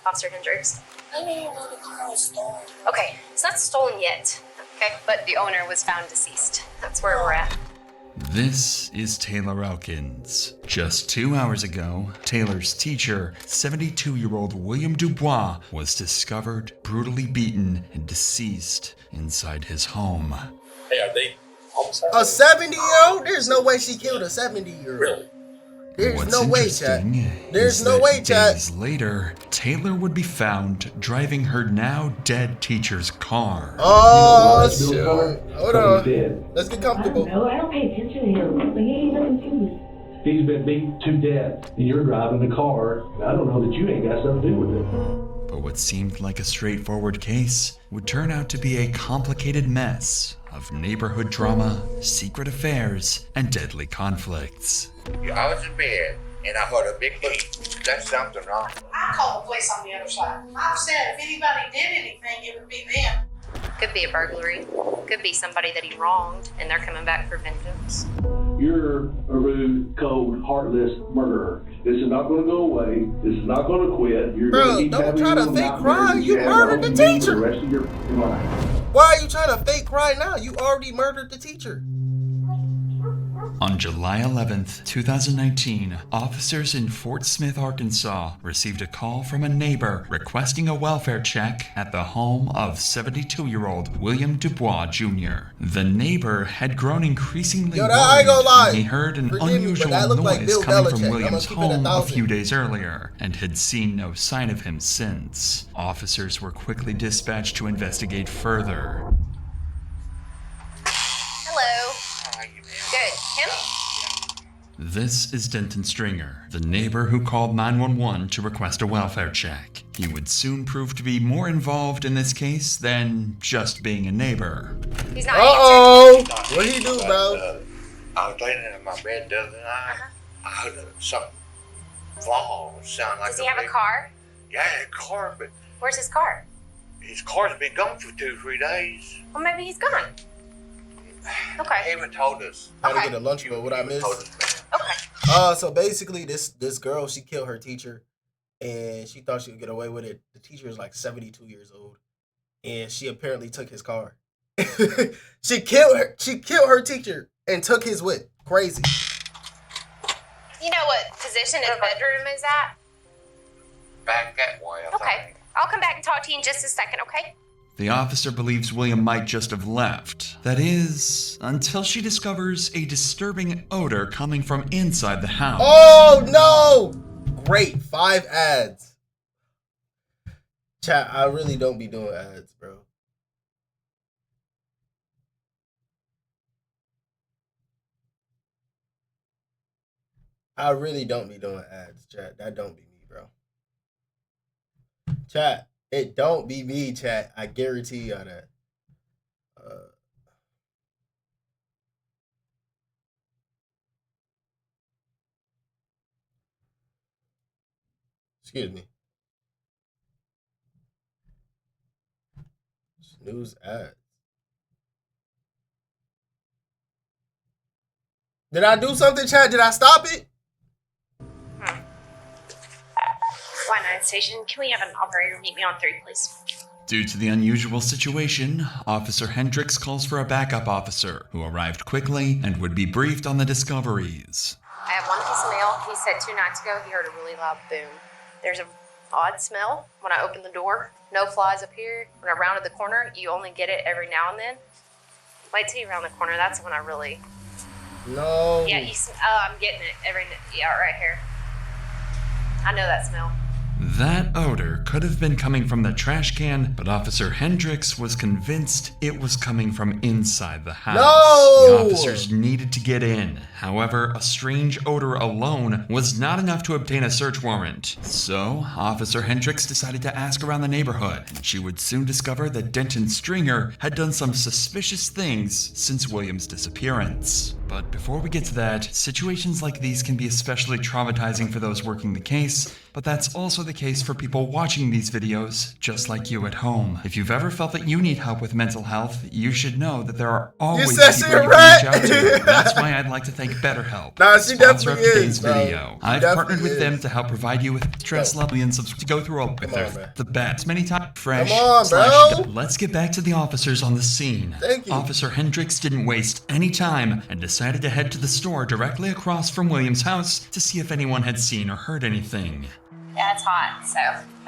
Officer Hendricks? I didn't even know the car was stolen. Okay, it's not stolen yet. Okay, but the owner was found deceased. That's where we're at. This is Taylor Elkins. Just 2 hours ago, Taylor's teacher, 72-year-old William Dubois, was discovered brutally beaten and deceased inside his home. Hey, are they homicide? A 70-year-old? There's no way she killed a 70-year-old. Really? There's no way, Chad. There's is no that way, Chad. Days later, Taylor would be found driving her now dead teacher's car. Oh, shit. Hold on. Let's get comfortable. I don't pay attention to him. Like, he ain't nothing to me. He's been beat to death, and you're driving the car, and I don't know that you ain't got something to do with it. But what seemed like a straightforward case would turn out to be a complicated mess of neighborhood drama, secret affairs, and deadly conflicts. I was in bed and I heard a big beat. That's something wrong. I called the police on the other side. I've said if anybody did anything, it would be them. Could be a burglary. Could be somebody that he wronged and they're coming back for vengeance. You're a rude, cold, heartless murderer. This is not going to go away. This is not going to quit. You're Bro, gonna keep don't having try to your fake nightmares cry. that You have murdered the on you teacher. For the rest of your life. Why are you trying to fake cry now? You already murdered the teacher. On July 11th, 2019, officers in Fort Smith, Arkansas received a call from a neighbor requesting a welfare check at the home of 72-year-old William Dubois Jr. The neighbor had grown increasingly Yo, I ain't gonna lie. when he heard an Forgive me, but unusual that looked like noise Bill coming Belichick. from I'm William's gonna keep it home a 1,000. few days earlier and had seen no sign of him since. Officers were quickly dispatched to investigate further. Hello. How are you, man? Good. Him? This is Denton Stringer, the neighbor who called 911 to request a welfare check. He would soon prove to be more involved in this case than just being a neighbor. He's not Uh-oh. What he do, bro? I was laying in my bed the other night. I heard something fall. Sound like Does he have a car? Yeah, a car, but Where's his car? his car's been gone for 2-3 days. Well, maybe he's gone. He Okay. even told us. How to Okay. get a lunch bill? What I He even told missed? us, man. Okay. So basically, this girl, she killed her teacher, and she thought she would get away with it. The teacher is like 72 years old, and she apparently took his car. She killed her teacher and took his whip. Crazy. You know what position his bedroom is at? Back that way, I Okay. think. I'll come back and talk to you in just a second, okay? The officer believes William might just have left. That is, until she discovers a disturbing odor coming from inside the house. Oh no! Great, 5 ads. Chat, I really don't be doing ads, bro. I really don't be doing ads, chat. That don't be me, bro. Chat, it don't be me, chat. I guarantee y'all that. Excuse me. Snooze ads. Did I do something, chat? Did I stop it? Y9 station, can we have an operator meet me on 3, please? Due to the unusual situation, Officer Hendricks calls for a backup officer, who arrived quickly and would be briefed on the discoveries. I have one piece of mail. He said 2 nights ago he heard a really loud boom. There's an odd smell when I open the door. No flies up here. When I rounded the corner, you only get it every now and then. Wait till you round the corner. That's when I really... No. Yeah, I'm getting it right here. I know that smell. That odor could have been coming from the trash can, but Officer Hendricks was convinced it was coming from inside the house. No! The officers needed to get in. However, a strange odor alone was not enough to obtain a search warrant. So, Officer Hendricks decided to ask around the neighborhood, and she would soon discover that Denton Stringer had done some suspicious things since William's disappearance. But before we get to that, situations like these can be especially traumatizing for those working the case, but that's also the case for people watching these videos, just like you at home. If you've ever felt that you need help with mental health, you should know that there are always said she people a you rat? can reach out to. That's why I'd like to thank BetterHelp, Nah, she sponsor of definitely today's is, bro. video. She I've definitely partnered with is. them to help provide you with stress level and to go through all with Come their on, man. the best many times fresh. Come on, slash- bro. Let's get back to the officers on the scene. Thank you. Officer Hendricks didn't waste any time and decided to head to the store directly across from William's house to see if anyone had seen or heard anything. Yeah, it's hot, so.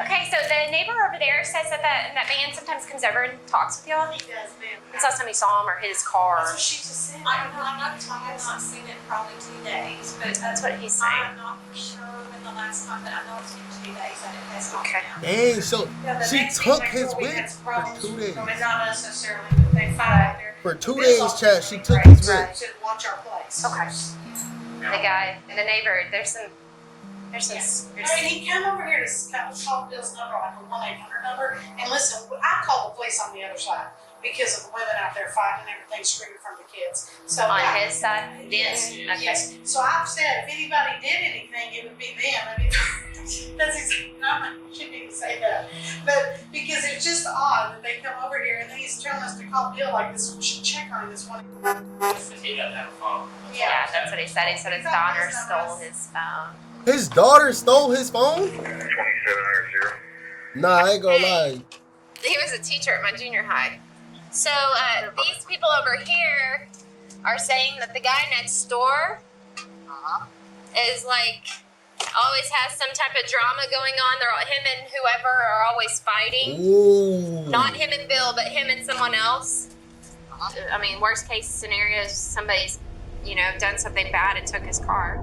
Okay, so the neighbor over there says that that man sometimes comes over and talks with y'all. He does, man. When's the last time you saw him or his car? That's what she just said. I have not seen it in probably 2 days, but That's what he's saying. I'm not sure when the last time, but I know it's been 2 days that it has not Okay. been. Dang, so Yeah, the she next took thing his next door, we wig had some for problems. 2 days. I mean, not necessarily, but they fight. For 2 This days, officer Chad, she was took great. his wig. Should watch our place. Okay. The guy and the neighbor, there's some. I mean, he come over here to call Bill's number, like a 1-800 number, and listen, I called the police on the other side because of the women out there fighting and everything, screaming from the kids. So On his side? Yes. Okay. Yes. So I've said if anybody did anything, it would be them. I mean, that's exactly, I shouldn't even say that. But because it's just odd that they come over here and then he's telling us to call Bill like this, we should check on him this one. He doesn't have a phone. Yeah, that's what he said. He said his daughter stole his phone. His daughter stole his phone? 2700. Nah, I ain't gonna lie. He was a teacher at my junior high. So these people over here are saying that the guy next door is like always has some type of drama going on. They're all, him and whoever are always fighting. Ooh. Not him and Bill, but him and someone else. I mean, worst case scenario is somebody's, done something bad and took his car.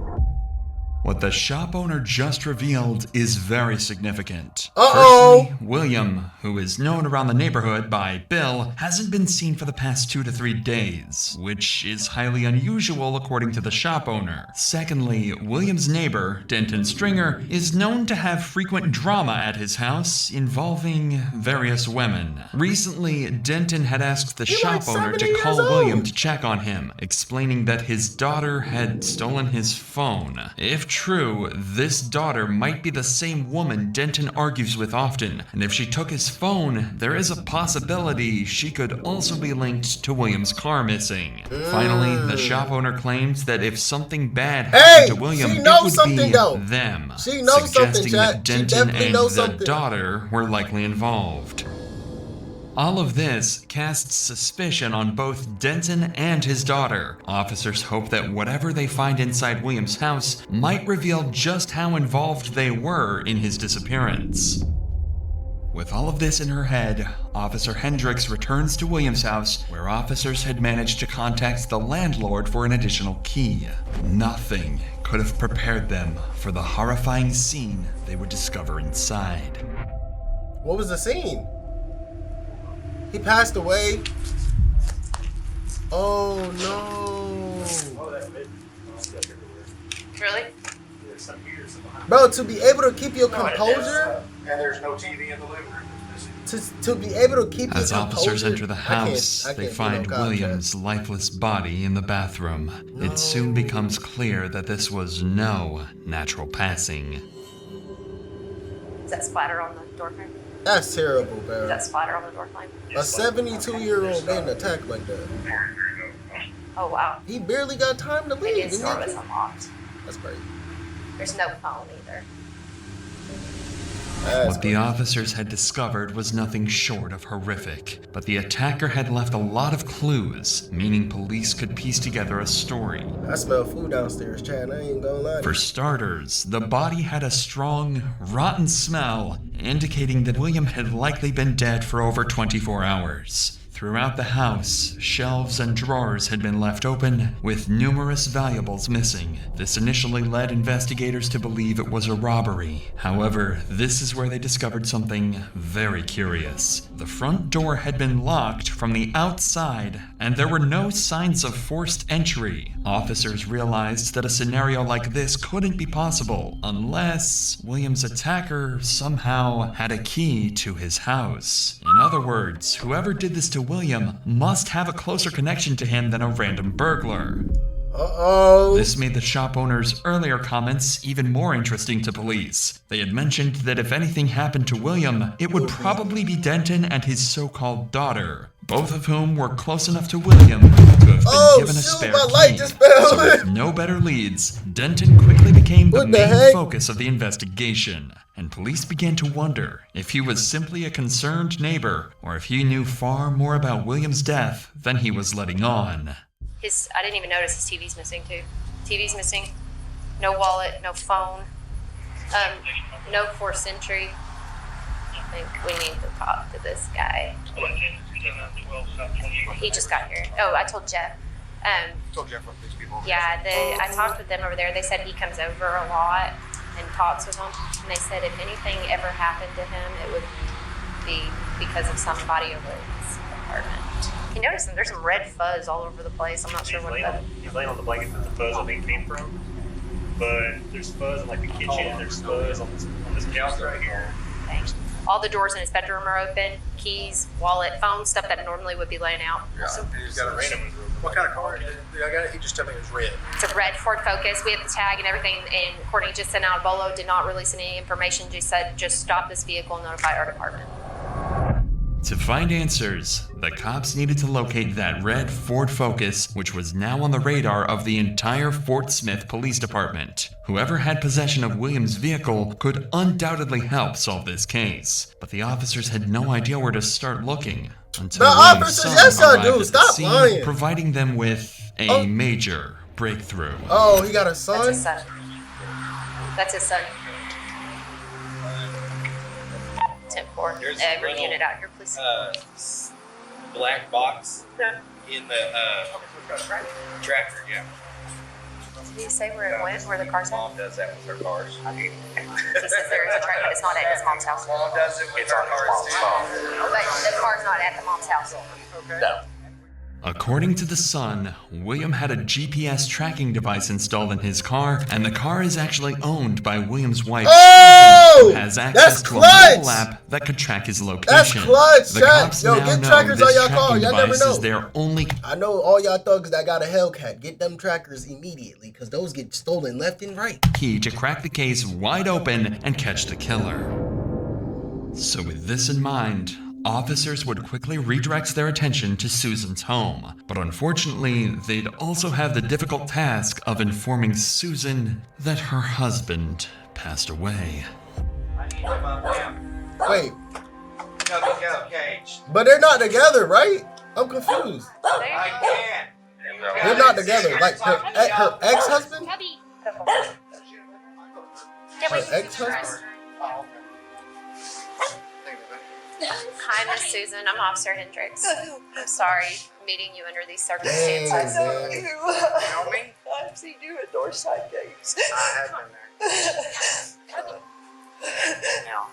What the shop owner just revealed is very significant. Uh-oh. Firstly, William, who is known around the neighborhood by Bill, hasn't been seen for the past 2 to 3 days, which is highly unusual according to the shop owner. Secondly, William's neighbor, Denton Stringer, is known to have frequent drama at his house involving various women. Recently, Denton had asked the shop like owner 70 to years call old. William to check on him, explaining that his daughter had stolen his phone. If true, this daughter might be the same woman Denton argues with often, and if she took his phone, there is a possibility she could also be linked to William's car missing. Finally, the shop owner claims that if something bad happened to William, she it knows would something, be though. them, She knows something, suggesting Chad. that She Denton definitely and knows the something. daughter were likely involved. All of this casts suspicion on both Denton and his daughter. Officers hope that whatever they find inside William's house might reveal just how involved they were in his disappearance. With all of this in her head, Officer Hendricks returns to William's house, where officers had managed to contact the landlord for an additional key. Nothing could have prepared them for the horrifying scene they would discover inside. What was the scene? He passed away. Oh no. Oh, that's it. Oh, stuff everywhere. Really? There's some here, some behind. Bro, to be able to keep your composure, And there's no TV in the living room. It's missing. to be able to keep As your officers composure, enter the house, they find William's lifeless body in the bathroom. It soon becomes clear that this was no natural passing. Is that splatter on the door frame? That's terrible, Is bro. that splatter on the door frame? A 72-year-old getting attacked like that. Oh, wow. He barely got time to Maybe leave. his door didn't was he? unlocked. That's crazy. There's no phone either. That's What the crazy. officers had discovered was nothing short of horrific, but the attacker had left a lot of clues, meaning police could piece together a story. I smell food downstairs, Chad. I ain't gonna lie. For starters, the body had a strong, rotten smell, indicating that William had likely been dead for over 24 hours. Throughout the house, shelves and drawers had been left open, with numerous valuables missing. This initially led investigators to believe it was a robbery. However, this is where they discovered something very curious. The front door had been locked from the outside, and there were no signs of forced entry. Officers realized that a scenario like this couldn't be possible unless William's attacker somehow had a key to his house. In other words, whoever did this to William must have a closer connection to him than a random burglar. Uh-oh. This made the shop owner's earlier comments even more interesting to police. They had mentioned that if anything happened to William, it would probably be Denton and his so-called daughter, both of whom were close enough to William to have been given a spare my light key. just fell. So with no better leads, Denton quickly became the What the main heck? focus of the investigation, and police began to wonder if he was simply a concerned neighbor or if he knew far more about William's death than he was letting on. I didn't even notice his TV's missing too. TV's missing. No wallet, no phone. No 4th century. I think we need to talk to this guy. He just got here. Oh, I told Jeff. Told Jeff what these people. Yeah, I talked with them over there. They said he comes over a lot and talks with them. And they said if anything ever happened to him, it would be because of somebody over his apartment. You notice there's some red fuzz all over the place. I'm not sure what that is. He's laying on the blanket that the fuzz I think came from. But there's fuzz in like the kitchen. There's fuzz on this couch right here. Thanks. All the doors in his bedroom are open. Keys, wallet, phone, stuff that normally would be laying out. Yeah. He's got a random. What kind of car? I got it. He just told me it was red. It's a red Ford Focus. We have the tag and everything. And Courtney just sent out Bolo, did not release any information. Just said, just stop this vehicle and notify our department. To find answers, the cops needed to locate that red Ford Focus, which was now on the radar of the entire Fort Smith Police Department. Whoever had possession of William's vehicle could undoubtedly help solve this case, but the officers had no idea where to start looking until The William's officers, son yes, I arrived do. at the Stop scene, lying. providing them with a major breakthrough. Oh, he got a That's son? his son. That's his son. 10-4. There's a Every little, unit out here, please. black box in the tractor, yeah. Did he say where it went, where the car's at? Mom does that with her cars. He says there is a truck, but it's not at his mom's house. Mom does it with her cars too. But the car's not at the mom's house. No. According to the Sun, William had a GPS tracking device installed in his car, and the car is actually owned by William's wife, Oh! Susan, who has access to a mobile app that could track his location. clutch, The chat. cops Yo, now get know trackers this on your tracking car. Y'all never device know. is their only. I know all y'all thugs that got a Hellcat. Get them trackers immediately, because those get stolen left and right. Key to crack the case wide open and catch the killer. So with this in mind, officers would quickly redirect their attention to Susan's home. But unfortunately, they'd also have the difficult task of informing Susan that her husband passed away. I need my lamp. Wait, Go, Cage. but they're not together, right? I'm confused. I can't. They're not together. Like her ex-husband? Cubby. Her ex-husband? Hi, Miss Susan. I'm Officer Hendricks. I'm sorry meeting you under these Dang, circumstances. man. You know me? I've seen you at Northside Games. I have been there. Now,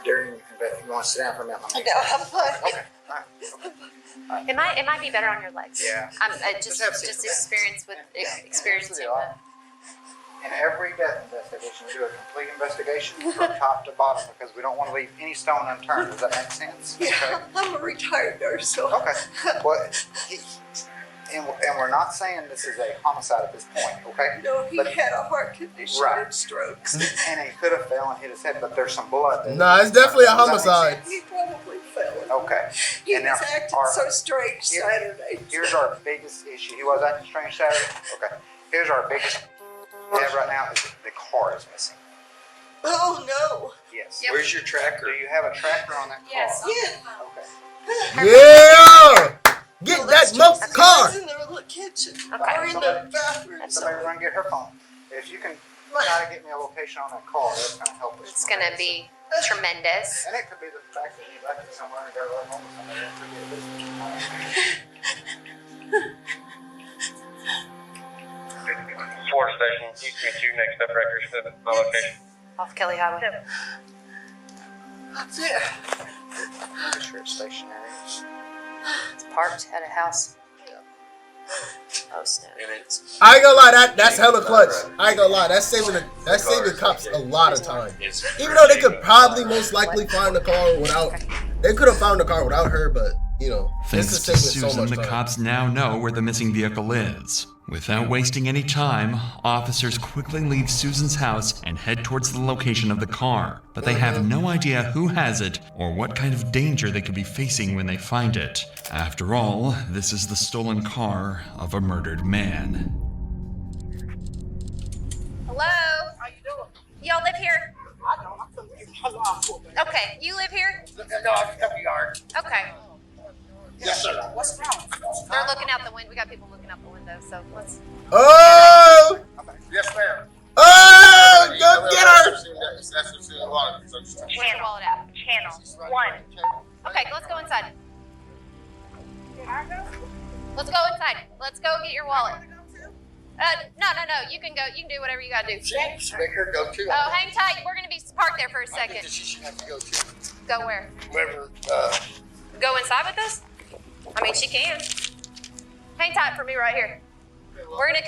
during, you want to sit down for a minute? No, I'm fine. Okay. All right. It might be better on your legs. Yeah. Just have a seat. experience with experiencing the. In every death investigation, we do a complete investigation from top to bottom because we don't want to leave any stone unturned. Does that make sense? Yeah, I'm a retired nurse, so. Okay. Well, and we're not saying this is a homicide at this point, okay? No, he But- had a heart condition Right. and strokes. And he could have fell and hit his head, but there's some blood there. Nah, it's definitely a Does that make homicide. sense? He probably fell. Okay. He And was now, acting our- so strange here- Saturday. Here's our biggest issue. He was acting strange Saturday. Okay. Here's our biggest we have right now is the car is missing. Oh, no. Yes. Yep. Where's your tracker? Do you have a tracker on that car? Yes. Yeah. Okay. Yeah! Get Well, that that's milk just- car! It's in the kitchen Okay. or in the bathroom. Somebody run get her phone. If you can try to get me a location on that car, that's going to help us. It's gonna be tremendous. And it could be the fact that you left it somewhere and got it right home with somebody. It could be a business. Ford station, you can meet you next up records to the location. Off Kelly Highway. That's it. Pretty sure it's stationary. It's parked at a house. Oh snap! I ain't gonna lie, that's hella clutch. I ain't gonna lie, that's saving cops a lot of time. Even though they could probably most likely find the car without, they could have found the car without her, but you know, Thanks this to is saving so Susan, much the time. cops now know where the missing vehicle is. Without wasting any time, officers quickly leave Susan's house and head towards the location of the car, but they have no idea who has it or what kind of danger they could be facing when they find it. After all, this is the stolen car of a murdered man. Hello? How you doing? Y'all live here? I don't. I'm coming to get my law for me. Okay, you live here? No, I can help you yard. Okay. Yes, sir. What's wrong? They're looking out the window. We got people looking out the window, so let's... Oh! Yes, ma'am. Oh! Go get her! Where's your wallet at? Channel 1. Okay, let's go inside. Let's go inside. Let's go get your wallet. No. You can go. You can do whatever you gotta do. Make her go too. Oh, hang tight. We're gonna be parked there for a second. She should have to go too. Go where? Whoever, Go inside with us? I mean, she can. Hang tight for me right here. We're gonna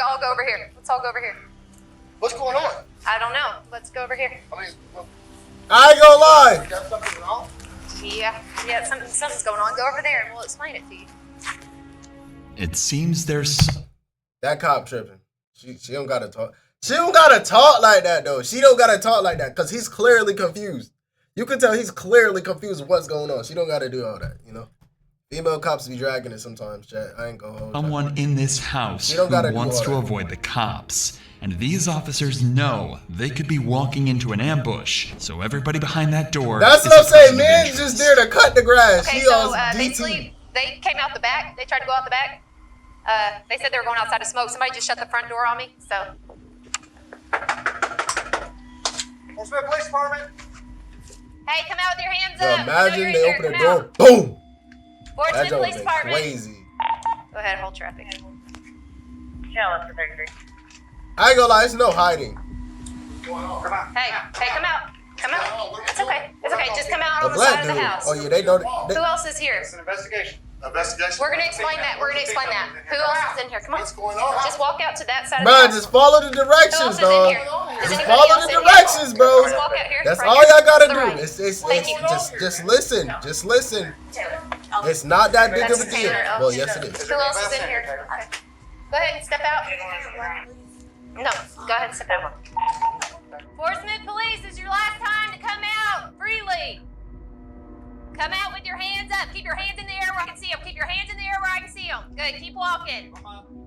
all go over here. Let's all go over here. what's going on? I don't know. Let's go over here. I mean, well, I ain't gonna lie. you got something wrong? Yeah. Something's going on. Go over there and we'll explain it to you. It seems there's... That cop tripping. She don't gotta talk. She don't gotta talk like that though. She don't gotta talk like that because he's clearly confused. You can tell he's clearly confused with what's going on. She don't gotta do all that, you know. Female cops be dragging it sometimes, chat. I ain't gonna hold someone in this house You who don't gotta do wants all to that. avoid the cops. And these officers know they could be walking into an ambush. So everybody behind that door That's is what a I'm saying. person of Man's interest. just there to cut the grass. Okay, She so on basically, DT. they came out the back. They tried to go out the back. They said they were going outside to smoke. Somebody just shut the front door on me, so. Portsmouth Police Department. Hey, come out with your hands Yo, up. I know imagine you're they in open the there. door. Come out. Boom. Portsmouth That joke Police is Department. crazy. Go ahead, hold traffic. I ain't gonna lie. It's no hiding. Come on. Hey, come out. Come out. It's okay. It's okay. Just come out The on the side black of the dude. house. Oh yeah, they know. Who else is here? It's an investigation. Investigation? We're gonna explain that. We're gonna explain that. Who else is in here? Come on. What's going on? Just walk out to that side of the Bro, house. just follow the Who directions, else is in dog. here? Is Just anybody follow else the in here? directions, bro. Just walk out here. That's right all here. y'all gotta To the do. right. It's you. just listen. Just listen. It's not that big of a That's deal. Taylor. Well, yes it is. Who else is in here? Okay. Go ahead and step out. No, go ahead and step out. Portsmouth Police, this is your last time to come out freely. Come out with your hands up. Keep your hands in the air where I can see them. Keep your hands in the air where I can see them. Good. Keep walking.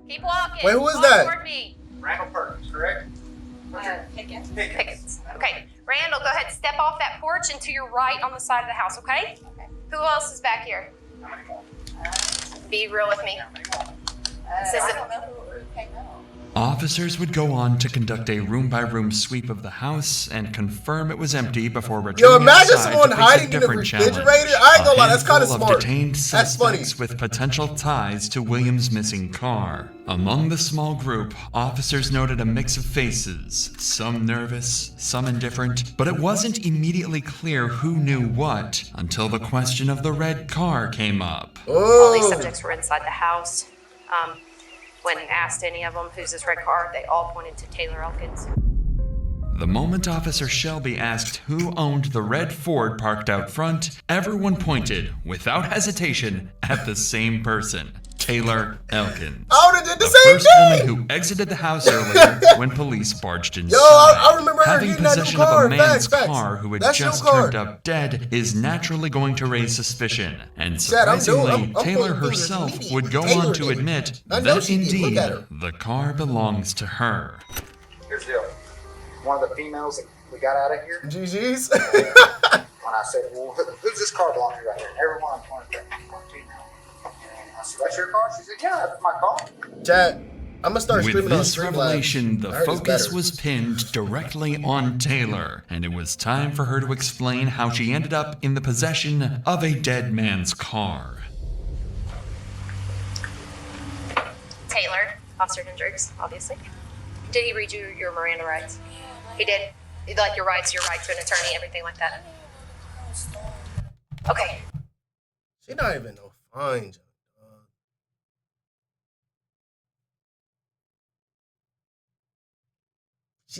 Keep walking. Wait, who is Walk that? toward me. Randall Perkins, correct? Pickens. Okay. Randall, go ahead and step off that porch and to your right on the side of the house, okay? Who else is back here? Be real with me. This is Officers would go on to conduct a room-by-room sweep of the house and confirm it was empty before returning Yo, imagine outside someone to face hiding a in the different refrigerator. challenge. I ain't gonna lie, that's kinda A handful smart. of detained That's funny. suspects with potential ties to Williams' missing car. Among the small group, officers noted a mix of faces, some nervous, some indifferent, but it wasn't immediately clear who knew what until the question of the red car came up. all these Oh, subjects were inside the house. When asked any of them, who's this red car, they all pointed to Taylor Elkins. The moment Officer Shelby asked who owned the red Ford parked out front, everyone pointed, without hesitation, at the same person, Taylor Elkins. I would've did the the same first thing. woman who exited the house earlier when police barged inside. I remember her Having getting that new possession car. of a man's Facts. car who had That's your just car. turned up dead is naturally going to raise suspicion. And Chad, I'm surprisingly, I'm Taylor pointing fingers herself immediately. would go Taylor on to did it. admit I know that she did. Look indeed at her. the car belongs to her. Here's the deal. One of the females that we got out of here, GG's. when I said, well, who's this car belong to right here? Everyone pointed to me. And I said, that's your car? She said, yeah, that's my car. Chat, I'm gonna start With streaming on this Streamlabs. revelation, the I heard it's focus better. was pinned directly on Taylor, and it was time for her to explain how she ended up in the possession of a dead man's car. Taylor, Officer Hendricks, obviously. Did he read you your Miranda rights? He did? Like your rights to an attorney, everything like that? Okay. She not even no fine.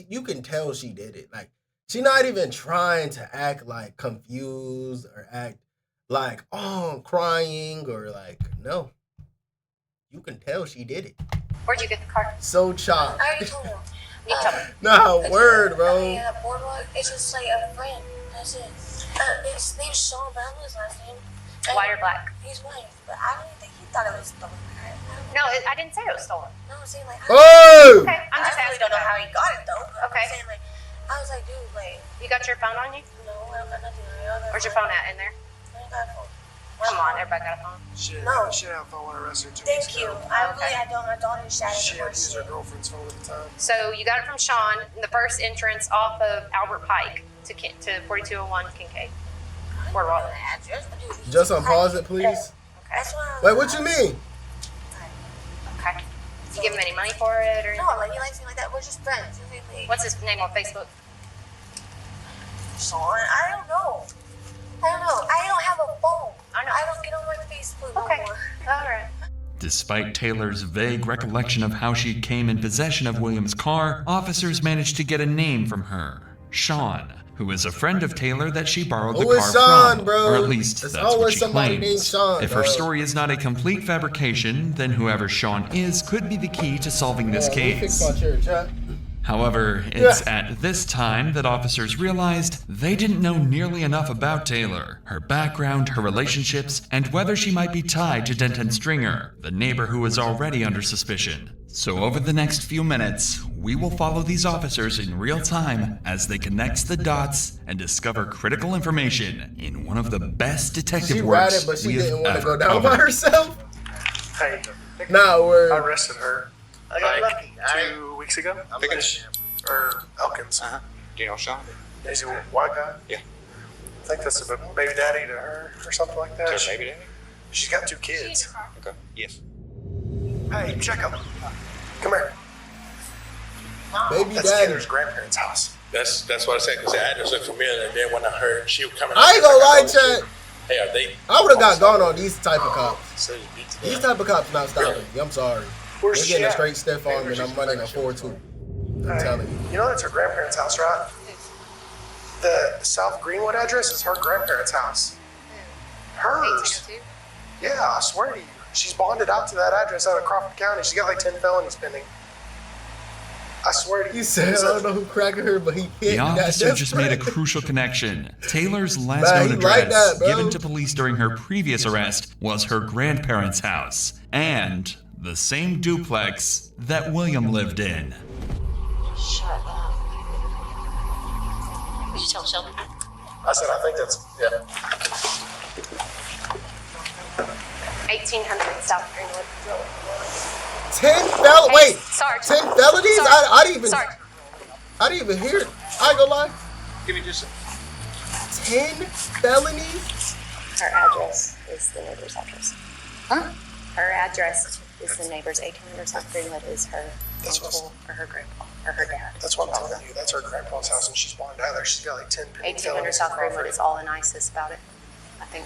You can tell she did it. Like, she not even trying to act like confused or act like, oh, I'm crying or like, no. You can tell she did it. Where'd you get the car? So chopped. I already told him. You told me. Nah, word, bro. Yeah, boardwalk. It's just like a friend. That's it. His name's Sean, but I don't know his last name. White or black? He's white, but I don't even think he thought it was stolen. No, I didn't say it was stolen. No, I'm saying like. Oh! Okay, I'm just I really asking. don't know how he got it though. But Okay. I'm saying like, I was like, dude, like. You got your phone on you? No, I don't got nothing. I don't got Where's your phone at? In there? I don't got a phone. Come on, everybody got a phone. No. She didn't have a phone when I arrested her 2 Thank weeks you. ago. I don't. My daughter shouted She at had to use her shit. girlfriend's phone at the time. So you got it from Sean in the first entrance off of Albert Pike to 4201 Kincaid. Boardwalk. Just unpause it, please. That's why. Wait, what you mean? Okay. You give him any money for it or No, like he likes me like that. We're just friends. What's his name on Facebook? Sean, I don't know. I don't have a phone. I know. I don't get on my Facebook Okay. no more. All right. Despite Taylor's vague recollection of how she came in possession of William's car, officers managed to get a name from her, Sean, who is a friend of Taylor that she borrowed the Who car is Sean, from, bro? or at least There's that's what always she somebody named claims. Sean, If her dog. story is not a complete fabrication, then whoever Sean is could be the key to solving this Yeah, let me fix case. my church, huh? However, it's at this time that officers realized they didn't know nearly enough about Taylor, her background, her relationships, and whether she might be tied to Denton Stringer, the neighbor who was already under suspicion. So over the next few minutes, we will follow these officers in real time as they connect the dots and discover critical information in one of the best detective She works ratted, but she we have didn't want to ever go down by covered. herself. Hey, Nah, I word. arrested her I got like lucky. 2 weeks ago. Pickens. Or Elkins. Do you know Sean? Is he a white guy? Yeah. I think that's a baby daddy to her or something like that. Is her baby daddy? She's got 2 kids. Okay. Yes. Hey, check him. Come here. Baby That's daddy. Taylor's grandparents' house. That's what I said, because the address looked familiar, and then when I heard she was coming, I ain't gonna lie, Chad. Hey, are they? I would have got gone on these type of cops. So you beat to These death. type of cops not stopping me. I'm sorry. Where's They're she getting a at? straight stiff arm and I'm running a 4-2. I'm telling you. You know that's her grandparents' house, right? The South Greenwood address is her grandparents' house. Hers. 1802. Yeah, I swear to you. She's bonded out to that address out of Crawford County. She's got like 10 felonies pending. I swear to you. You said I don't know who cracking her, but he hit The me. officer just made a crucial connection. Taylor's last Man, known he like address that, bro. given to police during her previous arrest was her grandparents' house and the same duplex that William lived in. Shut up. Did you tell Sheldon? I said, I think that's, yeah. 1800 South Greenwood. 10 felonies. Wait, Sorry. 10 felonies? Sorry. I didn't even. Sorry. I didn't even hear it. I ain't gonna lie. Give me just. 10 felonies? Her address is the neighbor's address. Huh? Her address is the neighbor's. 1800 South Greenwood is her That's what- uncle or her grandpa or her dad. That's what I'm telling you. That's her grandpa's house, and she's bonded out there. She's got like 10 pending 1800 felonies. South Greenwood is all in ISIS about it. I think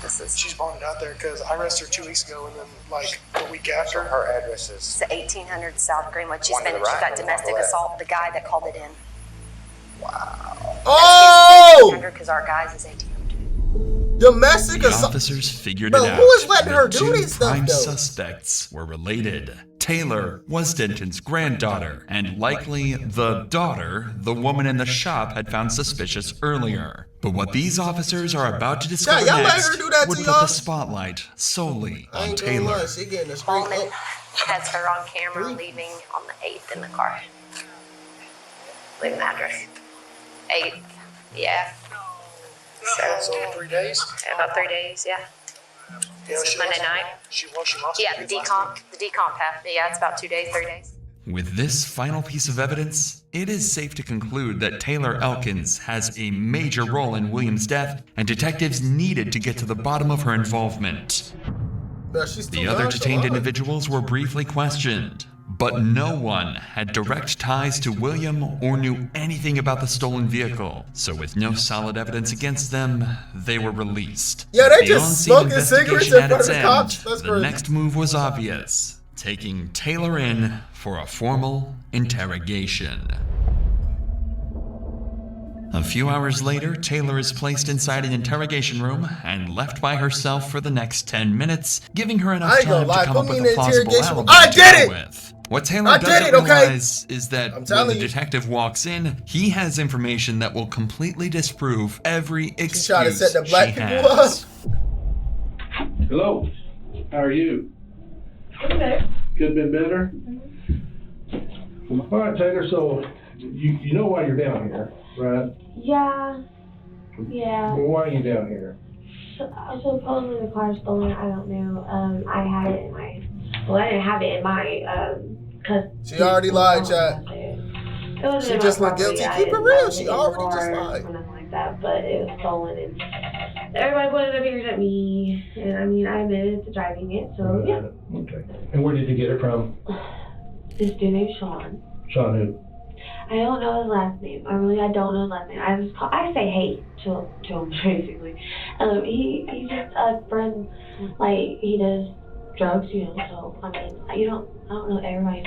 this is. She's bonded out there because I arrested her 2 weeks ago, and then like a week after. Her address is It's the 1800 South Greenwood. She's One to been. the right She got and one to domestic the left. assault. The guy that called it in. Oh! 1800 because our guy's is 1800. Domestic The assault. officers figured Bro, it out. who is letting The her do two this stuff, prime though? suspects were related. Taylor was Denton's granddaughter, and likely the daughter the woman in the shop had found suspicious earlier. But what these officers are about to discover y'all let next her do that would to put y'all? the spotlight solely I on ain't gonna Taylor. lie. She getting a straight Coleman up. has her on camera leaving on the 8th in the car. Leaving the address. 8th. Yeah. So 3 days. About 3 days. Yeah. Yeah, This is Monday night. She lost. Yeah, the decomp half. Yeah, it's about 2 days, 3 days. With this final piece of evidence, it is safe to conclude that Taylor Elkins has a major role in William's death, and detectives needed to get to the bottom of her involvement. Bro, she's too The other detained nonchalant. individuals were briefly questioned, but no one had direct ties to William or knew anything about the stolen vehicle. So with no solid evidence against them, they were released. Yeah, they The just on-scene smoking cigarettes investigation in at front its of the end, cops. That's the crazy. next move was obvious, taking Taylor in for a formal interrogation. A few hours later, Taylor is placed inside an interrogation room and left by herself for the next 10 minutes, giving her enough time to come up with a plausible alibi to go with. What Taylor doesn't realize is that when the detective walks in, he has information that will completely disprove every excuse she has. Hello, how are you? Okay. Could have been better? All right, Taylor, so you know why you're down here, right? Yeah. Yeah. Well, why are you down here? Supposedly the car stolen. I don't know. I had it in my. Well, I didn't have it in my. Cause she already lied, chat. She just looked guilty. Keep it real. She already just lied. Or nothing like that, but it was stolen, and everybody pointed their fingers at me. And I mean, I admitted to driving it, so yeah. Okay. And where did you get it from? This dude named Sean. Sean who? I don't know his last name. I don't know his last name. I say hey to him basically. He's just a friend. Like he does drugs, you know. So I mean, I don't know everybody's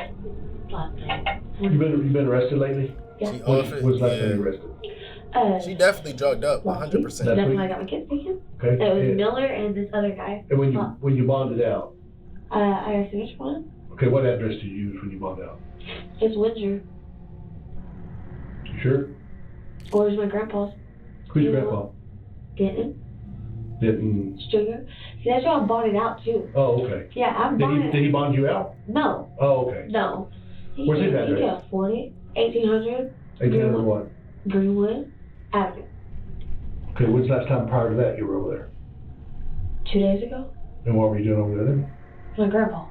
last name. You been arrested lately? Yeah. What's last time you arrested? She definitely drugged up, 100%. That's when I got my kids taken. Okay. It was Miller and this other guy. And when you bonded out? I got finished one. Okay, what address did you use when you bonded out? It's Windsor. You sure? Where's my grandpa's? Who's your grandpa? Denton. Stringer. See, that's why I'm bonded out too. Oh, okay. Yeah, I'm bonded. Did he bond you out? No. Oh, okay. No. Where's his address? He can afford it. 1800. 1800 what? Greenwood Avenue. Okay, when's the last time prior to that you were over there? 2 days ago. And what were you doing over there then? My grandpa.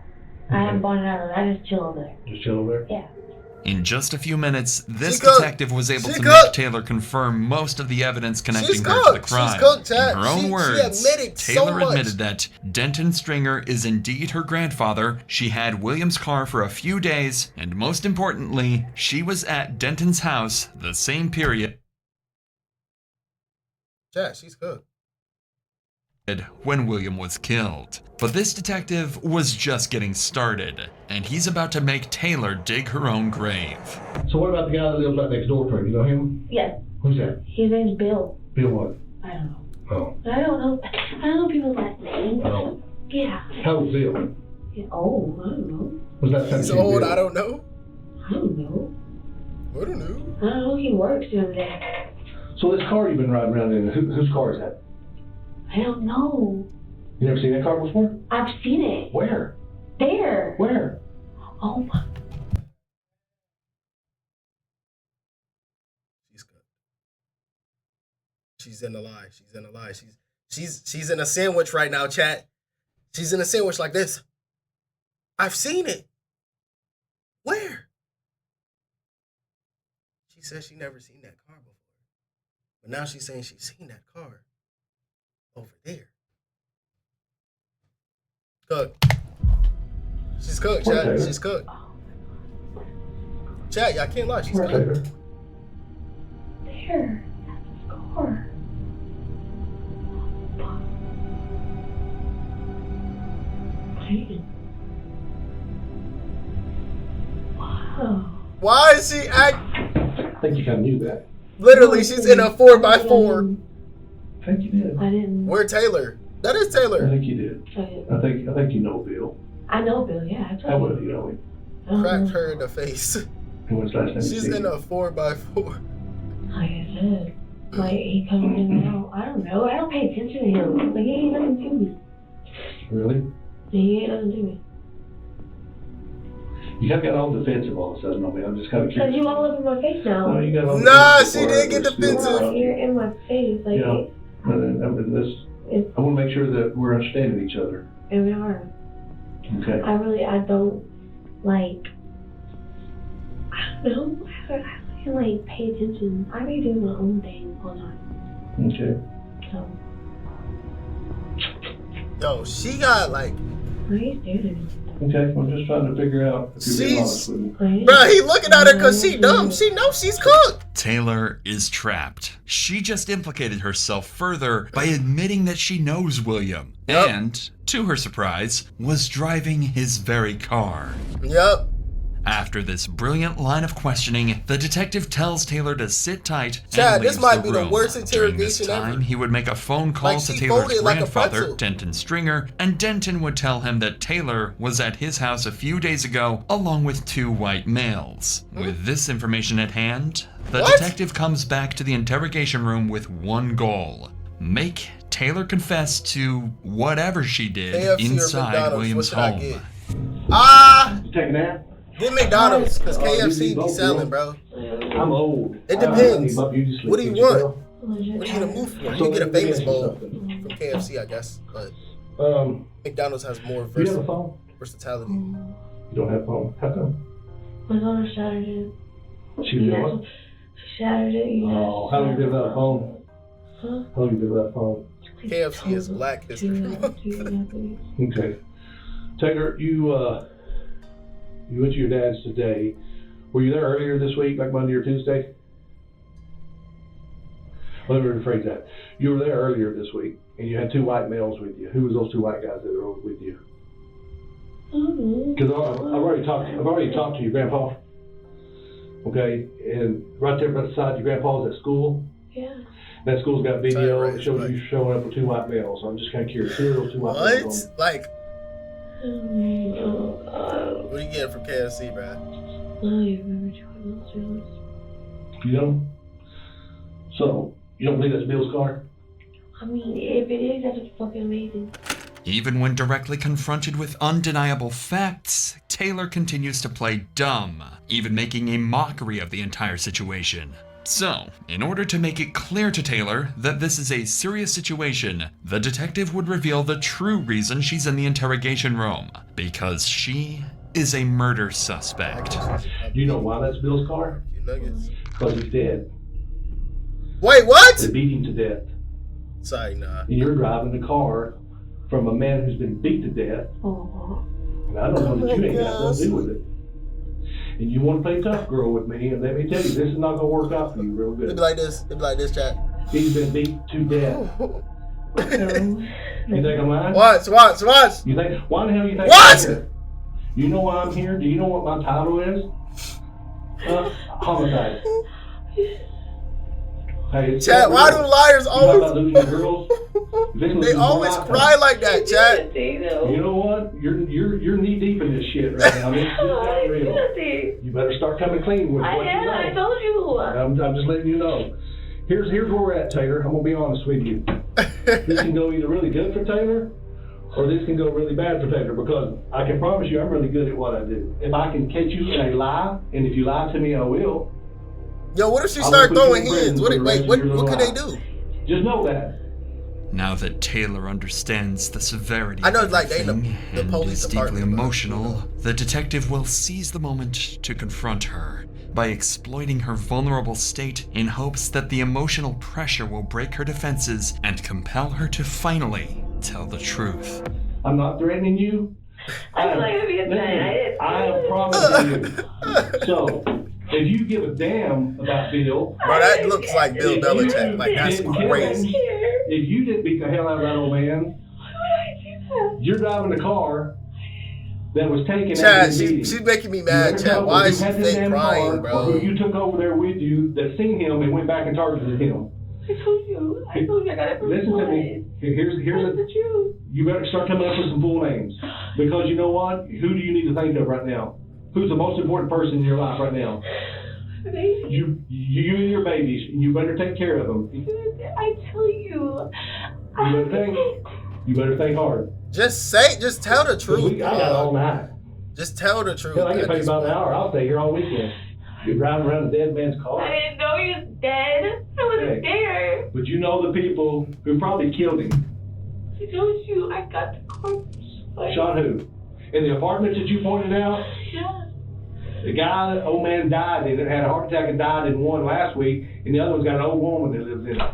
I haven't bonded out of it. I just chill over there. Just chill over there? Yeah. In just a few minutes, this detective was able to make Taylor confirm most of the evidence connecting her to the crime. In her own words, Taylor admitted that Denton Stringer is indeed her grandfather. She had William's car for a few days, and most importantly, she was at Denton's house the same period. Chat, she's cooked. When William was killed. But this detective was just getting started, and he's about to make Taylor dig her own grave. So what about the guy that lives right next door to him? You know him? Yes. Who's that? His name's Bill. Bill what? I don't know. Oh. I don't know people's last names. Oh. Yeah. How old's Bill? He's old. I don't know. Was that He's old. I don't know. I don't know. I don't know. I don't know. He works the other day. So this car you've been riding around in, whose car is that? I don't know. You never seen that car before? I've seen it. Where? There. Where? Oh my. She's good. She's in the lie. She's in the lie. She's in a sandwich right now, chat. She's in a sandwich like this. I've seen it. Where? She said she never seen that car before. But now she's saying she's seen that car over there. Cooked. She's cooked, chat. She's cooked. Chat, y'all can't lie. She's cooked. There. That's his car. Wow. Why is she act? I think you kind of knew that. Literally, she's in a 4x4. I think you did. I didn't. Where Taylor? That is Taylor. I think you did. I think you know Bill. I know Bill, yeah. How well do you know him? Cracked her in the face. And what's last name? She's in a 4x4. Like I said, like he comes in and out. I don't know. I don't pay attention to him. Like he ain't nothing to me. Really? He ain't nothing to me. You kind of got all defensive all of a sudden on me. I'm just kind of curious. Because you all over my face now. No, you got all nah, she did get defensive. Like, you're in my face. Like, yeah. I want to make sure that we're understanding each other. And we are. Okay. I don't, like, I don't know. I can, like, pay attention. I be doing my own thing all the time. Okay. So. Yo, she got, like. Why are you staring at me? Okay, I'm just trying to figure out if you're being honest with me. Bro, he looking at her because she dumb. She knows she's cooked. Taylor is trapped. She just implicated herself further by admitting that she knows William. Yep. And, to her surprise, was driving his very car. Yep. After this brilliant line of questioning, the detective tells Taylor to sit tight Chad, and this leaves might the be the room. worst During this interrogation time, ever. he would make a phone call Like, to she Taylor's folded like a grandfather, pretzel. Denton Stringer, and Denton would tell him that Taylor was at his house a few days ago along with 2 white males. With this information at hand, the detective comes back to the interrogation room with one goal: make Taylor confess to whatever she did KFC or inside McDonald's, Williams' what should I home. get? Ah! You take a nap? Get McDonald's, because Oh, you KFC need be both, selling, bro. bro. I'm old. It depends. I need you to What do you sleep. want? What are you gonna move for? You So can get a let me famous ask you bowl something. from KFC, I guess, but Um, McDonald's has more do you have a phone? versatility. You don't have a phone. How come? My daughter shattered it. She did what? She shattered it. You Oh, how long you been without a phone? Huh? How long you been without a phone? KFC is Black History Month. Okay. Taylor, you went to your dad's today. Were you there earlier this week, like Monday or Tuesday? Let me rephrase that. You were there earlier this week, and you had 2 white males with you. Who was those 2 white guys that were with you? Because I've already talked to your grandpa. Okay, and right there beside your grandpa's at school. Yeah. That school's got video that shows you showing up with 2 white males. So I'm just kind of curious. Who are those 2 white males? What? Like, what are you getting from KFC, bro? You know? So, you don't believe that's Bill's car? I mean, if it is, that's fucking amazing. Even when directly confronted with undeniable facts, Taylor continues to play dumb, even making a mockery of the entire situation. So, in order to make it clear to Taylor that this is a serious situation, the detective would reveal the true reason she's in the interrogation room, because she is a murder suspect. You know why that's Bill's car? Because he's dead. Wait, what? They beat him to death. Sorry, nah. And you're driving the car from a man who's been beat to death. And I don't know that you ain't got nothing to do with it. And you want to play tough girl with me, and let me tell you, this is not going to work out for you real good. It'd be like this. It'd be like this, chat. He's been beat to death. You think I'm lying? Watch. You think? Why the hell you think What? I'm here? You know why I'm here? Do you know what my title is? Homicide. Hey, Chat, why do liars you know about always... losing girls? They always cry like that, chat. You know what? You're knee deep in this shit right now. This is not real. You better start coming clean with what you know. I told you. I'm just letting you know. Here's where we're at, Taylor. I'm gonna be honest with you. This can go either really good for Taylor, or this can go really bad for Taylor. Because I can promise you, I'm really good at what I do. If I can catch you in a lie, and if you lie to me, I will. Yo, what if she I will start put you throwing in prison hands? for the rest of your What little could they life. do? Just know that. Now that Taylor understands the severity I know, of like, they in everything the and police is deeply department, but, emotional, the detective will seize the moment to confront her by exploiting her vulnerable state in hopes that the emotional pressure will break her defenses and compel her to finally tell the truth. I'm not threatening you. I feel like I'm being Listen, I am promising you. So, if you give a damn about Bill, Bro, that looks like Bill if Belichick. you Like, that's didn't kill him, crazy. If you didn't beat the hell out of that old man, you're driving a car that was taken Chad, after the meeting. she's making me mad, Chad. Why is she fake crying, Or who bro? you took over there with you that seen him and went back and targeted him. I told you I got it from Listen to me. Here's the truth. you better start coming up with some full names. Because you know what? Who do you need to think of right now? Who's the most important person in your life right now? You and your babies. You better take care of them. I tell you. You better think hard. Just tell the truth. I got all night. Just tell the truth. Hell, I get paid about an hour. I'll stay here all weekend. You're driving around a dead man's car. I didn't know he was dead. I wasn't there. But you know the people who probably killed him. I told you I got the corpse. Shot who? In the apartment that you pointed out? Yeah. The guy, the old man died in it, had a heart attack and died in one last week, and the other one's got an old woman that lives in it.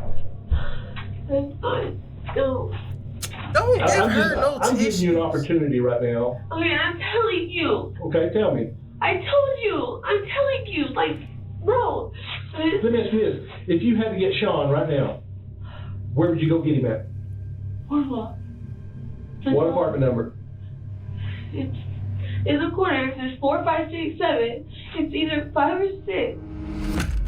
That's fine. No. Don't give her no I'm giving tissue. you an opportunity right now. Okay, I'm telling you. Okay, tell me. I told you. I'm telling you. Like, bro. Let me ask you this. If you had to get Sean right now, where would you go get him at? What? What apartment number? It's in the corner. If there's 4, 5, 6, 7, it's either 5 or 6.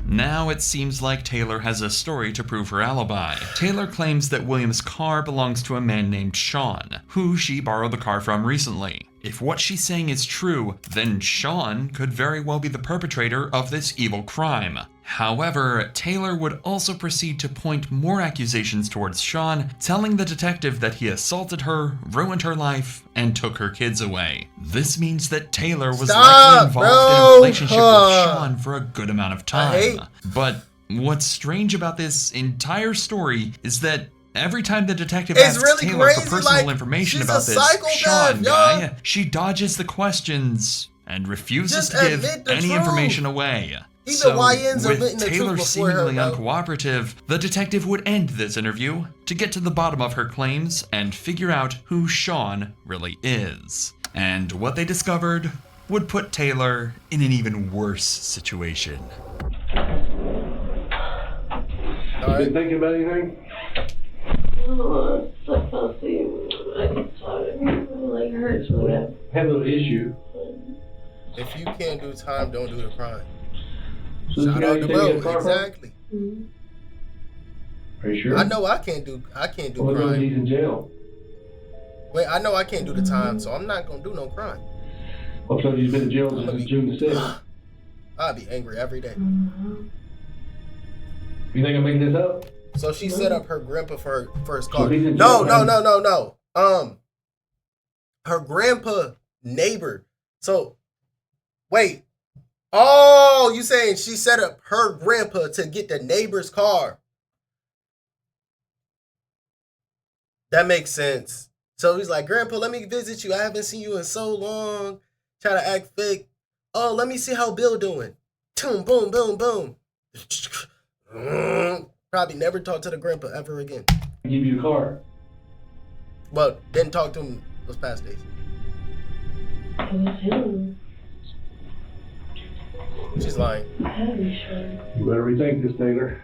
Now it seems like Taylor has a story to prove her alibi. Taylor claims that William's car belongs to a man named Sean, who she borrowed the car from recently. If what she's saying is true, then Sean could very well be the perpetrator of this evil crime. However, Taylor would also proceed to point more accusations towards Sean, telling the detective that he assaulted her, ruined her life, and took her kids away. This means that Taylor was likely involved in a relationship with Sean for a good amount of time. But what's strange about this entire story is that every time the detective asks Taylor for personal information about this Sean guy, she dodges the questions and refuses to give any information away. So, with Taylor seemingly uncooperative, the detective would end this interview to get to the bottom of her claims and figure out who Sean really is. And what they discovered would put Taylor in an even worse situation. You been thinking about anything? Oh, it's so pussy. I'm tired. It hurts really bad. Have a little issue. If you can't do time, don't do the crime. So Shout out to Bo. Exactly. Are you sure? I know I can't do well, crime. He's in jail. Wait, I know I can't do the time, so I'm not gonna do no crime. Well, so he's been in jail since June the 6th. I'd be angry every day. You think I'm making this up? So she set up her grandpa for his car. So he's in No. jail, Her grandpa neighbor. So, wait. Oh, you saying she set up her grandpa to get the neighbor's car? That makes sense. So he's like, Grandpa, let me visit you. I haven't seen you in so long. Try to act fake. Oh, let me see how Bill doing. Boom, boom, boom, boom. Probably never talk to the grandpa ever again. Give you the car. But didn't talk to him those past days. It was him. She's lying. You better rethink this, Taylor.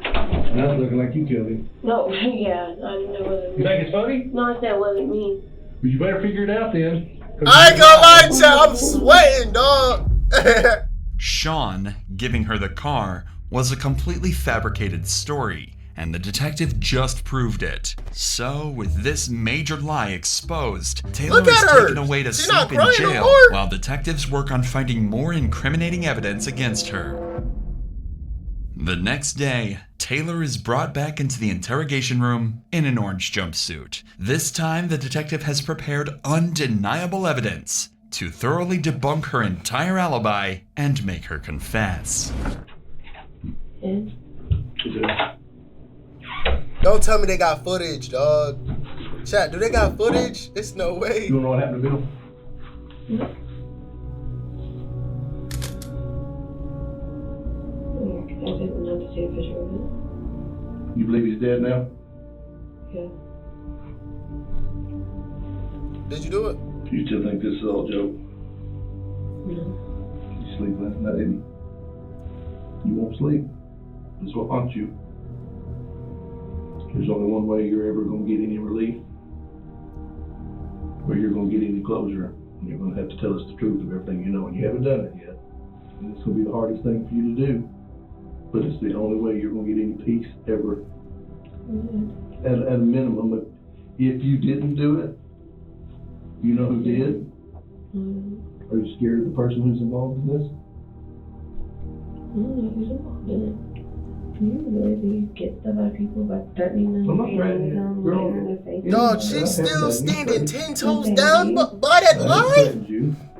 That's looking like you killed him. No, yeah, I didn't know what it You think it's funny? No, I said it wasn't me. But you better figure it out then. I ain't gonna lie to you, I'm sweating, dog. Sean giving her the car was a completely fabricated story, and the detective just proved it. So, with this major lie exposed, Taylor is taken away to sleep in jail while detectives work on finding more incriminating evidence against her. The next day, Taylor is brought back into the interrogation room in an orange jumpsuit. This time, the detective has prepared undeniable evidence to thoroughly debunk her entire alibi and make her confess. Don't tell me they got footage, dog. Chat, do they got footage? It's no way. You don't know what happened to Bill? I didn't know to see a picture of it. You believe he's dead now? Yeah. Did you do it? You still think this is all a joke? No. You sleep last night, didn't you? You won't sleep. That's what haunts you. There's only one way you're ever going to get any relief, or you're going to get any closure, and you're going to have to tell us the truth of everything you know, and you haven't done it yet. And it's going to be the hardest thing for you to do, but it's the only way you're going to get any peace ever. At a minimum, but if you didn't do it, you know who did? Are you scared of the person who's involved in this? I don't know who's involved in it. You really get stuff out of people by threatening them. I'm not threatening you. Dog, she's still standing 10 toes down by that lie?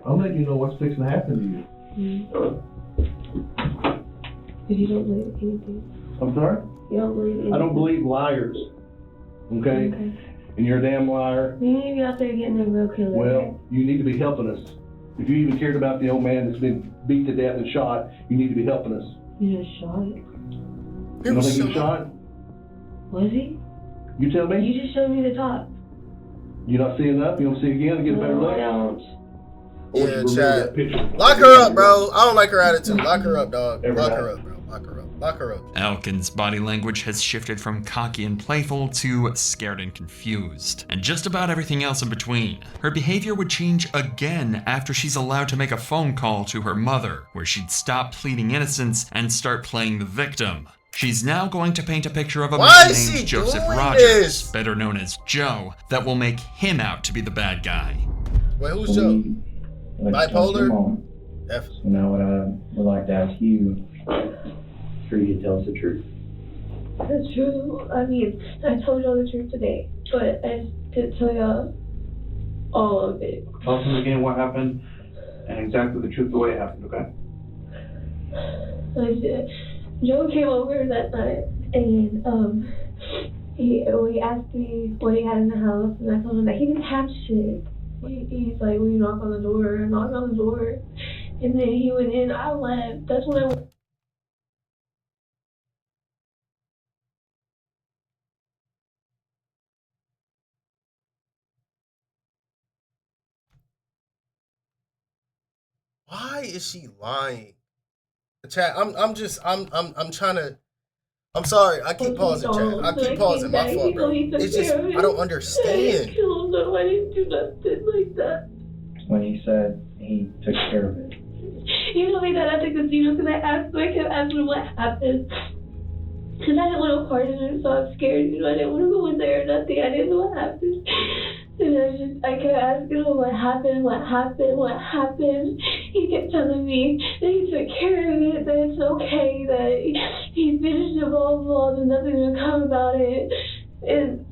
I'm letting you know what's fixing to happen to you. If you don't believe anything. I'm sorry? You don't believe anything. I don't believe liars. Okay? And you're a damn liar. You need to be out there getting a real killer. Well, you need to be helping us. If you even cared about the old man that's been beat to death and shot, you need to be helping us. You just shot it. You don't think he was shot? Was he? You tell me? You just showed me the top. You not see enough? You don't see again and get a better look? I don't. Yeah, chat. Lock her up, bro. I don't like her attitude. Lock her up, dog. Lock her up, bro. Lock her up. Lock her up. Elkin's body language has shifted from cocky and playful to scared and confused, and just about everything else in between. Her behavior would change again after she's allowed to make a phone call to her mother, where she'd stop pleading innocence and start playing the victim. She's now going to paint a picture of a man named Joseph Rogers, better known as Joe, that will make him out to be the bad guy. Wait, who's Joe? Bipolar? Definitely. So now what I would like to ask you, for you to tell us the truth. The truth, I mean, I told y'all the truth today, but I didn't tell y'all all of it. Tell us again what happened and exactly the truth the way it happened, okay? Joe came over that night and he asked me what he had in the house, and I told him that he didn't have shit. He's like, will you knock on the door? I knocked on the door, and then he went in. I left. That's when I went. Why is she lying? Chat, I'm trying to. I'm sorry. I keep pausing, chat. I keep pausing. My fault, bro. It's just I don't understand. I didn't do nothing like that. When he said he took care of it. He told me that at the casino because I kept asking him what happened. Because I didn't want to part in it, so I was scared. I didn't want to go in there or nothing. I didn't know what happened. And I kept asking him what happened. He kept telling me that he took care of it, that it's okay, that he finished it, blah, blah, there's nothing to come about it. And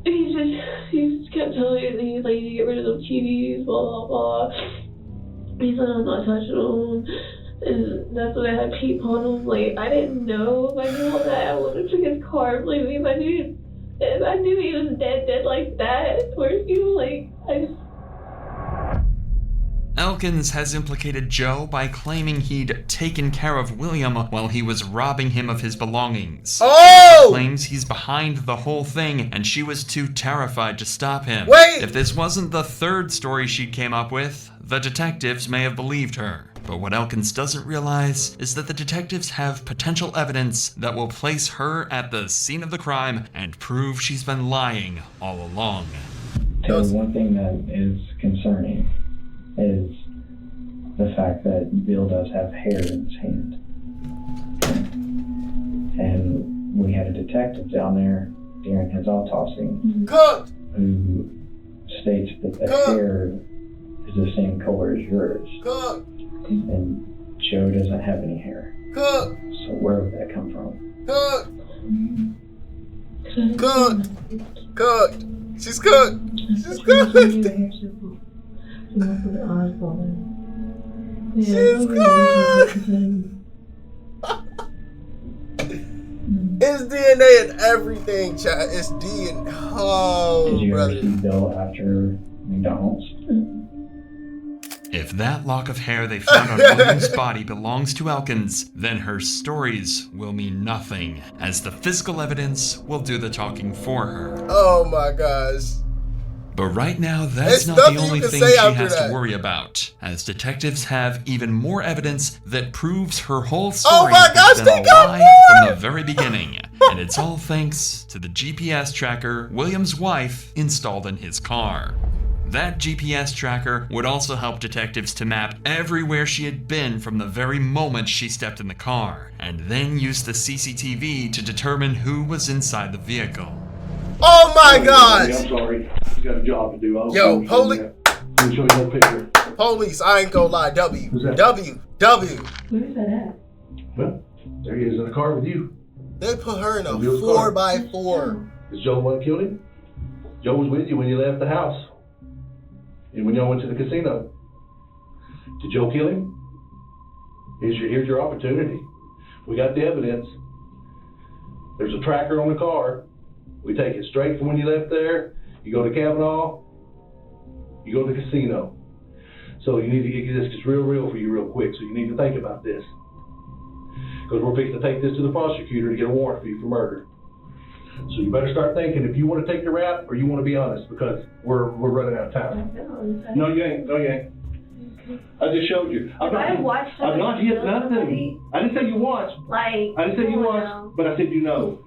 he just kept telling me that he's like, you get rid of those TVs, blah, blah, blah. He said I'm not touching them. And that's when I had peep on him. Like, I didn't know if I knew all that. I would have took his car, believe me, if I knew he was dead like that, or Elkins has implicated Joe by claiming he'd taken care of William while he was robbing him of his belongings. Oh! He claims he's behind the whole thing and she was too terrified to stop him. Wait! If this wasn't the third story she came up with, the detectives may have believed her. But what Elkins doesn't realize is that the detectives have potential evidence that will place her at the scene of the crime and prove she's been lying all along. So one thing that is concerning is the fact that Bill does have hair in his hand. And we had a detective down there during his autopsy who states that the hair is the same color as yours. And Joe doesn't have any hair. So where would that come from? Cooked. She's cooked. She's cooked. She's cooked. It's DNA and everything, chat. It's DNA. Oh, Did you brother. ever see Bill after McDonald's? If that lock of hair they found on William's body belongs to Elkins, then her stories will mean nothing, as the physical evidence will do the talking for her. Oh my gosh. But right now, that's not the only thing she has to worry about, as detectives have even more evidence that proves her whole story has been a lie from the very beginning. And it's all thanks to the GPS tracker William's wife installed in his car. That GPS tracker would also help detectives to map everywhere she had been from the very moment she stepped in the car, and then use the CCTV to determine who was inside the vehicle. Oh my gosh! I'm sorry. You got a job to do. Yo, police. Let me show you that picture. Police, I ain't gonna lie. W. Where's that at? Well, there he is in the car with you. They put her in a 4x4. Is Joe the one that killed him? Joe was with you when you left the house. And when y'all went to the casino. Did Joe kill him? Here's your opportunity. We got the evidence. There's a tracker on the car. We take it straight from when you left there. You go to Kavanaugh. You go to the casino. So you need to get this real for you real quick. So you need to think about this. Because we're fixing to take this to the prosecutor to get a warrant for you for murder. So you better start thinking if you want to take the rap or you want to be honest, because we're running out of time. No, you ain't. I just showed you. I watched I've not hit nothing. I didn't say you watched. Like, I didn't say you watched, but I said you know.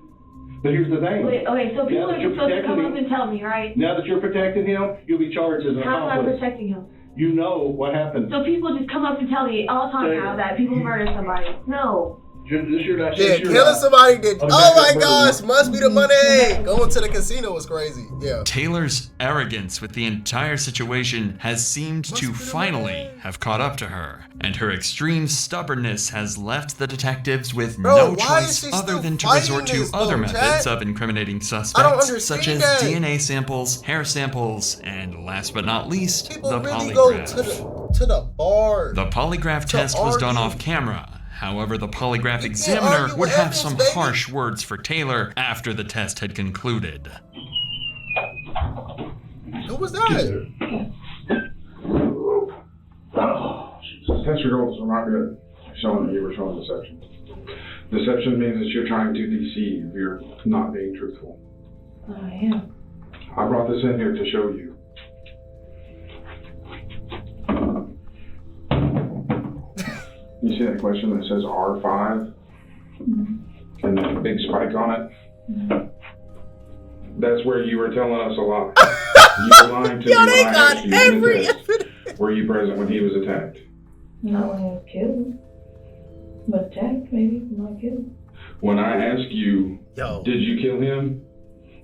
But here's the thing. Wait, okay, so people are supposed to come up and tell me, right? Now that you're protecting him, you'll be charged as an How am I accomplice. protecting him? You know what happened. So people just come up and tell me all the time now that people murder somebody. No. Yeah, killing somebody did. Oh my gosh, must be the money. Going to the casino was crazy. Yeah. Taylor's arrogance with the entire situation has seemed to finally have caught up to her, and her extreme stubbornness has left the detectives with no choice other than to resort to other methods of incriminating suspects, such as DNA samples, hair samples, and last but not least, the really polygraph. go to the bar. The polygraph test was done off camera. However, the polygraph examiner would have some harsh words for Taylor after the test had concluded. Who was that? Test results are not good. Showing that you were showing deception. Deception means that you're trying to deceive. You're not being truthful. I am. I brought this in here to show you. You see that question that says R5? And that big spike on it? That's where you were telling us a lie. You were lying to me when I asked you in the test. Were you present when he was attacked? Not when he was killed. But attacked, maybe, not killed. When I ask you, did you kill him?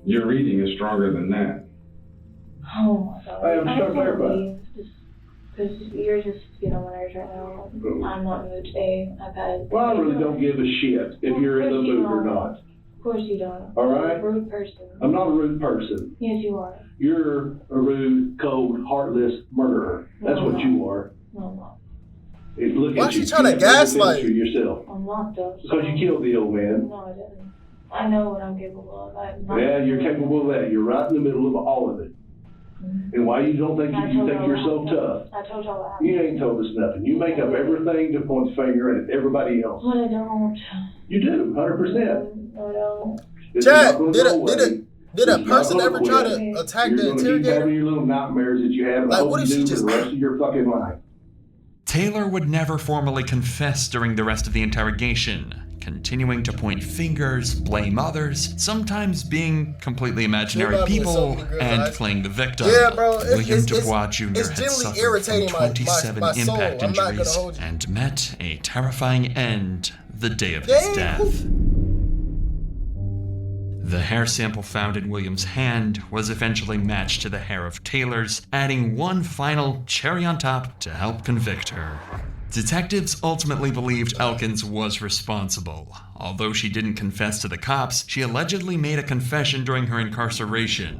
Your reading is stronger than that. Oh my God. I'm just trying to clarify. Because you're just getting on my nerves right now. I'm not in the mood today. I've had. Well, I really don't give a shit if you're in the mood or not. Of course you don't. All right? You're a rude person. I'm not a rude person. Yes, you are. You're a rude, cold, heartless murderer. That's what you are. No, I'm not. Look Why at she you. trying to gaslight yourself? I'm not, though. Because you killed the old man. No, I didn't. I know what I'm capable of. Yeah, you're capable of that. You're right in the middle of all of it. And why you don't think you think you're so tough? I told y'all what happened. You ain't told us nothing. You make up everything to point the finger at everybody else. But I don't. You do, 100%. No, I don't. Chad, did a person ever try to attack the You're gonna keep interrogator? having your little nightmares that you have. Like, what if she for just the rest of your fucking life? Taylor would never formally confess during the rest of the interrogation, continuing to point fingers, blame others, sometimes being completely imaginary people, and playing the victim. Yeah, bro, William Dubois Jr. had generally suffered irritating from my 27 soul. impact I'm not gonna injuries hold you. and met a terrifying end the day of his death. The hair sample found in William's hand was eventually matched to the hair of Taylor's, adding one final cherry on top to help convict her. Detectives ultimately believed Elkins was responsible. Although she didn't confess to the cops, she allegedly made a confession during her incarceration.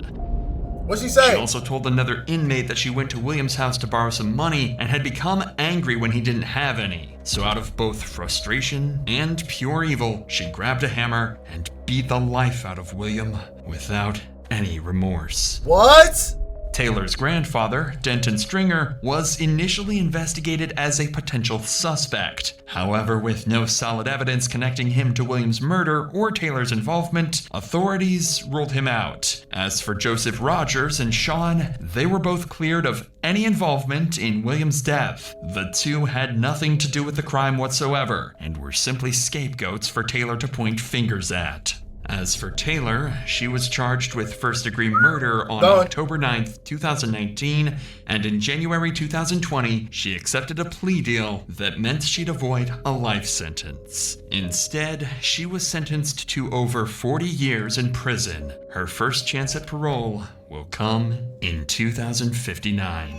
What'd she say? She also told another inmate that she went to William's house to borrow some money and had become angry when he didn't have any. So out of both frustration and pure evil, she grabbed a hammer and beat the life out of William without any remorse. What? Taylor's grandfather, Denton Stringer, was initially investigated as a potential suspect. However, with no solid evidence connecting him to William's murder or Taylor's involvement, authorities ruled him out. As for Joseph Rogers and Sean, they were both cleared of any involvement in William's death. The two had nothing to do with the crime whatsoever, and were simply scapegoats for Taylor to point fingers at. As for Taylor, she was charged with first-degree murder on October 9th, 2019, and in January 2020, she accepted a plea deal that meant she'd avoid a life sentence. Instead, she was sentenced to over 40 years in prison. Her first chance at parole will come in 2059.